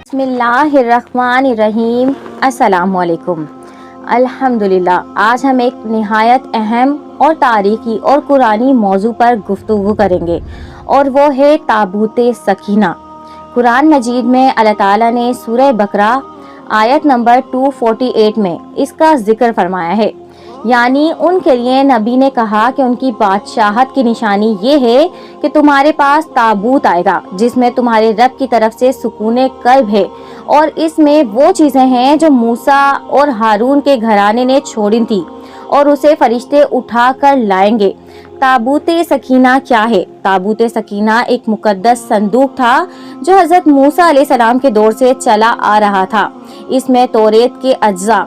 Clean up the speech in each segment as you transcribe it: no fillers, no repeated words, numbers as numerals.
بسم اللہ الرحمن الرحیم۔ السلام علیکم۔ الحمدللہ، آج ہم ایک نہایت اہم اور تاریخی اور قرآنی موضوع پر گفتگو کریں گے، اور وہ ہے تابوت سکینہ۔ قرآن مجید میں اللہ تعالیٰ نے سورہ بقرہ آیت نمبر 248 میں اس کا ذکر فرمایا ہے، یعنی ان کے لیے نبی نے کہا کہ ان کی بادشاہت کی نشانی یہ ہے کہ تمہارے پاس تابوت آئے گا جس میں تمہارے رب کی طرف سے سکون قلب ہے، اور اس میں وہ چیزیں ہیں جو موسیٰ اور ہارون کے گھرانے نے چھوڑی تھی، اور اسے فرشتے اٹھا کر لائیں گے۔ تابوت سکینہ کیا ہے؟ تابوت سکینہ ایک مقدس صندوق تھا جو حضرت موسیٰ علیہ السلام کے دور سے چلا آ رہا تھا۔ اس میں توریت کے اجزاء،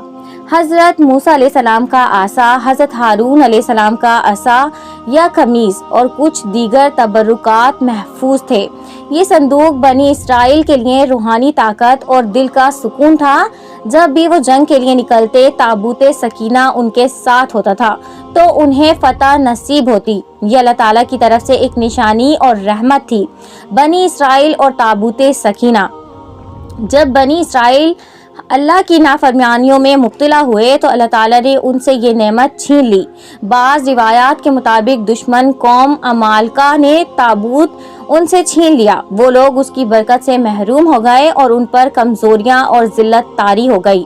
حضرت موسیٰ علیہ السلام کا عصا، حضرت ہارون علیہ السلام کا عصا یا قمیص اور کچھ دیگر تبرکات محفوظ تھے۔ یہ صندوق بنی اسرائیل کے لیے روحانی طاقت اور دل کا سکون تھا۔ جب بھی وہ جنگ کے لیے نکلتے، تابوت سکینہ ان کے ساتھ ہوتا تھا تو انہیں فتح نصیب ہوتی۔ یہ اللہ تعالیٰ کی طرف سے ایک نشانی اور رحمت تھی۔ بنی اسرائیل اور تابوت سکینہ۔ جب بنی اسرائیل اللہ کی نافرمانیوں میں مبتلا ہوئے تو اللہ تعالیٰ نے ان سے یہ نعمت چھین لی۔ بعض روایات کے مطابق دشمن قوم عمالقہ نے تابوت ان سے چھین لیا۔ وہ لوگ اس کی برکت سے محروم ہو گئے اور ان پر کمزوریاں اور ذلت طاری ہو گئی۔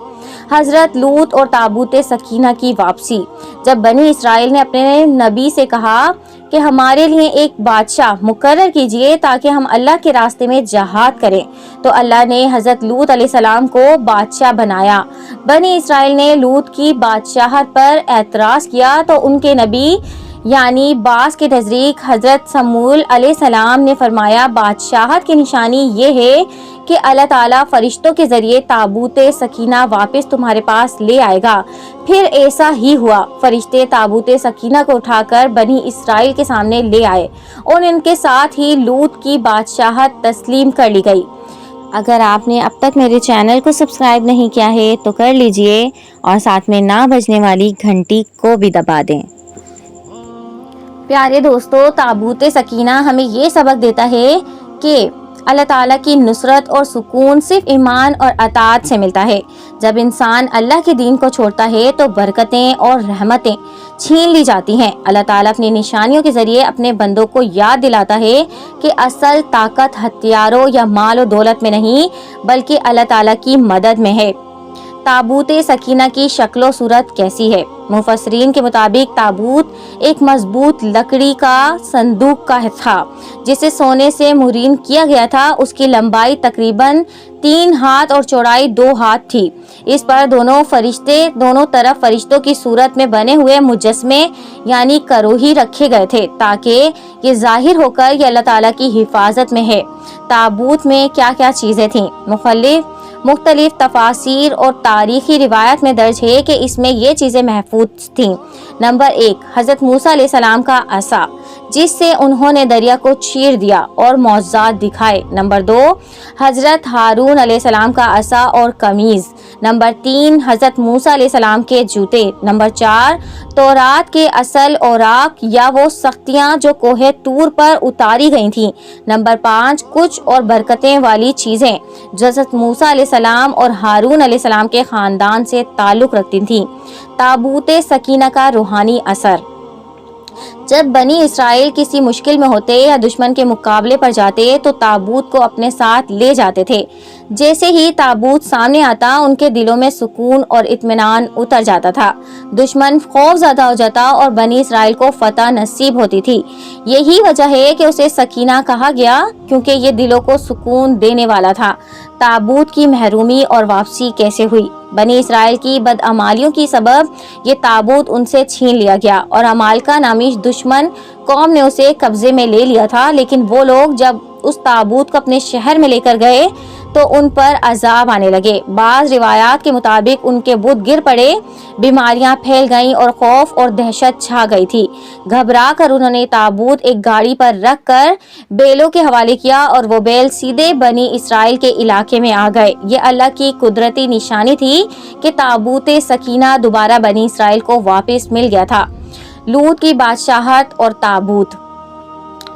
حضرت لوط اور تابوت سکینہ کی واپسی۔ جب بنی اسرائیل نے اپنے نبی سے کہا کہ ہمارے لیے ایک بادشاہ مقرر کیجئے تاکہ ہم اللہ کے راستے میں جہاد کریں، تو اللہ نے حضرت لوط علیہ السلام کو بادشاہ بنایا۔ بنی اسرائیل نے لوط کی بادشاہت پر اعتراض کیا تو ان کے نبی یعنی بعض کے نزدیک حضرت سموئیل علیہ السلام نے فرمایا، بادشاہت کی نشانی یہ ہے کہ اللہ تعالیٰ فرشتوں کے ذریعے تابوت سکینہ واپس تمہارے پاس لے آئے گا۔ پھر ایسا ہی ہوا۔ فرشتے تابوت سکینہ کو اٹھا کر بنی اسرائیل کے سامنے لے آئے اور ان کے ساتھ ہی لوط کی بادشاہت تسلیم کر لی گئی۔ اگر آپ نے اب تک میرے چینل کو سبسکرائب نہیں کیا ہے تو کر لیجئے، اور ساتھ میں نہ بجنے والی گھنٹی کو بھی دبا دیں۔ پیارے دوستو، تابوت سکینہ ہمیں یہ سبق دیتا ہے کہ اللہ تعالیٰ کی نصرت اور سکون صرف ایمان اور اطاعت سے ملتا ہے۔ جب انسان اللہ کے دین کو چھوڑتا ہے تو برکتیں اور رحمتیں چھین لی جاتی ہیں۔ اللہ تعالیٰ اپنی نشانیوں کے ذریعے اپنے بندوں کو یاد دلاتا ہے کہ اصل طاقت ہتھیاروں یا مال و دولت میں نہیں بلکہ اللہ تعالیٰ کی مدد میں ہے۔ تابوت سکینہ کی شکل و صورت کیسی ہے؟ مفسرین کے مطابق تابوت ایک مضبوط لکڑی کا صندوق کا تھا جسے سونے سے مرین کیا گیا تھا۔ اس کی لمبائی تقریباً 3 ہاتھ اور چوڑائی 2 ہاتھ تھی۔ اس پر دونوں طرف فرشتوں کی صورت میں بنے ہوئے مجسمے یعنی کروہی رکھے گئے تھے تاکہ یہ ظاہر ہو کر یہ اللہ تعالیٰ کی حفاظت میں ہے۔ تابوت میں کیا کیا چیزیں تھیں؟ مختلف تفاسیر اور تاریخی روایت میں درج ہے کہ اس میں یہ چیزیں محفوظ تھیں۔ نمبر 1، حضرت موسیٰ علیہ السلام کا عصا جس سے انہوں نے دریا کو چیر دیا اور معجزات دکھائے۔ نمبر 2، حضرت ہارون علیہ السلام کا عصا اور قمیض۔ نمبر 3، حضرت موسیٰ علیہ السلام کے جوتے۔ نمبر 4، تورات کے اصل اوراق یا وہ سختیاں جو کوہ طور پر اتاری گئی تھیں۔ نمبر 5، کچھ اور برکتیں والی چیزیں جو حضرت موسیٰ علیہ السلام اور ہارون علیہ السلام کے خاندان سے تعلق رکھتی تھیں۔ تابوت سکینہ کا روحانی اثر۔ جب بنی اسرائیل کسی مشکل میں ہوتے یا دشمن کے مقابلے پر جاتے تو تابوت کو اپنے ساتھ لے جاتے تھے۔ جیسے ہی تابوت سامنے آتا ان کے دلوں میں سکون اور اطمینان اتر جاتا تھا، دشمن خوف زدہ ہو جاتا اور بنی اسرائیل کو فتح نصیب ہوتی تھی۔ یہی وجہ ہے کہ اسے سکینہ کہا گیا، کیونکہ یہ دلوں کو سکون دینے والا تھا۔ تابوت کی محرومی اور واپسی کیسے ہوئی؟ بنی اسرائیل کی بدعمالیوں کی سبب یہ تابوت ان سے چھین لیا گیا اور عمالقہ نامی دشمن قوم نے اسے قبضے میں لے لیا تھا، لیکن وہ لوگ جب اس تابوت کو اپنے شہر میں لے کر گئے تو ان پر عذاب آنے لگے۔ بعض روایات کے مطابق ان کے بت گر پڑے، بیماریاں پھیل گئیں اور خوف اور دہشت چھا گئی تھی۔ گھبرا کر انہوں نے تابوت ایک گاڑی پر رکھ کر بیلوں کے حوالے کیا اور وہ بیل سیدھے بنی اسرائیل کے علاقے میں آ گئے۔ یہ اللہ کی قدرتی نشانی تھی کہ تابوت سکینہ دوبارہ بنی اسرائیل کو واپس مل گیا تھا۔ لوط کی بادشاہت اور تابوت۔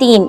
3,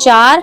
4,